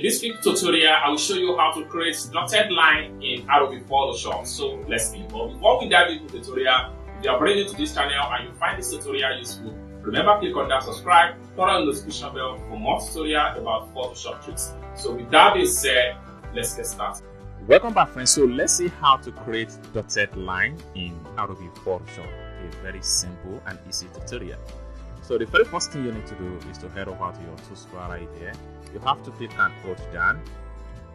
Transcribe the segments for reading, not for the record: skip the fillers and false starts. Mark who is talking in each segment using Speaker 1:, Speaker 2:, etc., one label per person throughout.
Speaker 1: this quick tutorial, I will show you how to create dotted line in Adobe Photoshop. So let's begin. But before we dive into the tutorial, if you are brand new to this channel and you find this tutorial useful, remember click on that subscribe, turn on the notification bell for more tutorials about Photoshop tricks. So with that being said, let's get started.
Speaker 2: Welcome back, friends. So let's see how to create dotted line in Adobe Photoshop. A very simple and easy tutorial. So the very first thing you need to do is to head over to your toolbar right here. You have to click and hold down.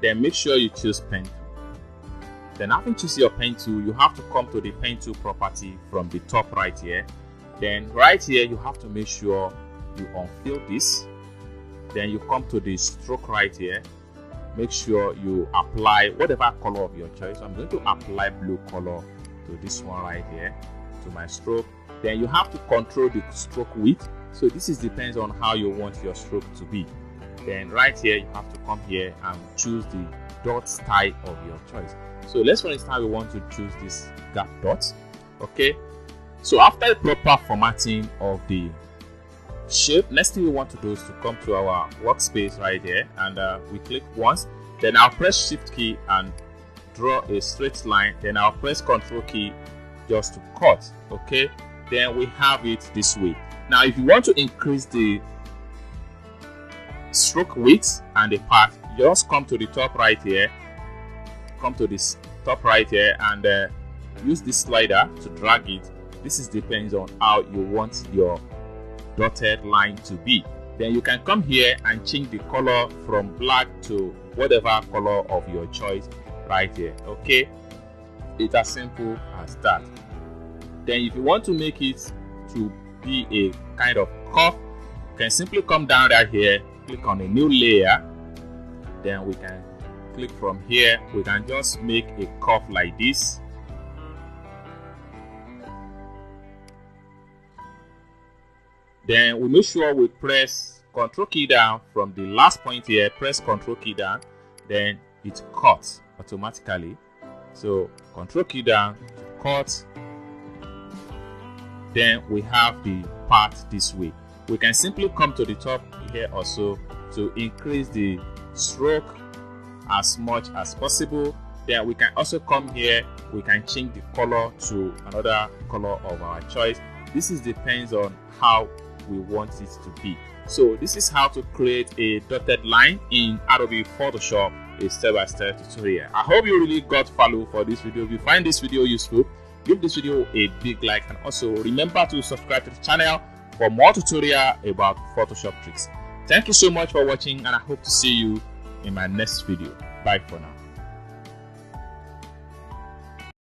Speaker 2: Then make sure you choose pen tool. Then after choose your pen tool, you have to come to the pen tool property from the top right here. Then right here, you have to make sure you unfill this. Then you come to the stroke right here. Make sure you apply whatever color of your choice. I'm going to apply blue color to this one right here, to my stroke. Then you have to control the stroke width. So this depends on how you want your stroke to be. Then right here, you have to come here and choose the dot style of your choice. So let's, for instance, we want to choose this gap dot. Okay. So after the proper formatting of the shape, next thing we want to do is to come to our workspace right here, and we click once. Then I'll press Shift key and draw a straight line. Then I'll press Control key just to cut. Okay. Then we have it this way. Now, if you want to increase the stroke width and the path, just come to the top right here. Come to this top right here and use this slider to drag it. This depends on how you want your dotted line to be. Then you can come here and change the color from black to whatever color of your choice right here. Okay, it's as simple as that. Then if you want to make it to be a kind of curve, you can simply come down right here, click on a new layer. Then we can click from here, we can just make a curve like this. Then we make sure we press Control key down from the last point here, press Control key down, then it cuts automatically. So Control key down to cut. Then we have the path this way. We can simply come to the top here also to increase the stroke as much as possible. Then we can also come here, we can change the color to another color of our choice. This depends on how we want it to be. So this is how to create a dotted line in Adobe Photoshop, a step-by-step tutorial. I hope you really got value for this video. If you find this video useful, give this video a big like, and also remember to subscribe to the channel for more tutorial about Photoshop tricks. Thank you so much for watching, and I hope to see you in my next video. Bye for now.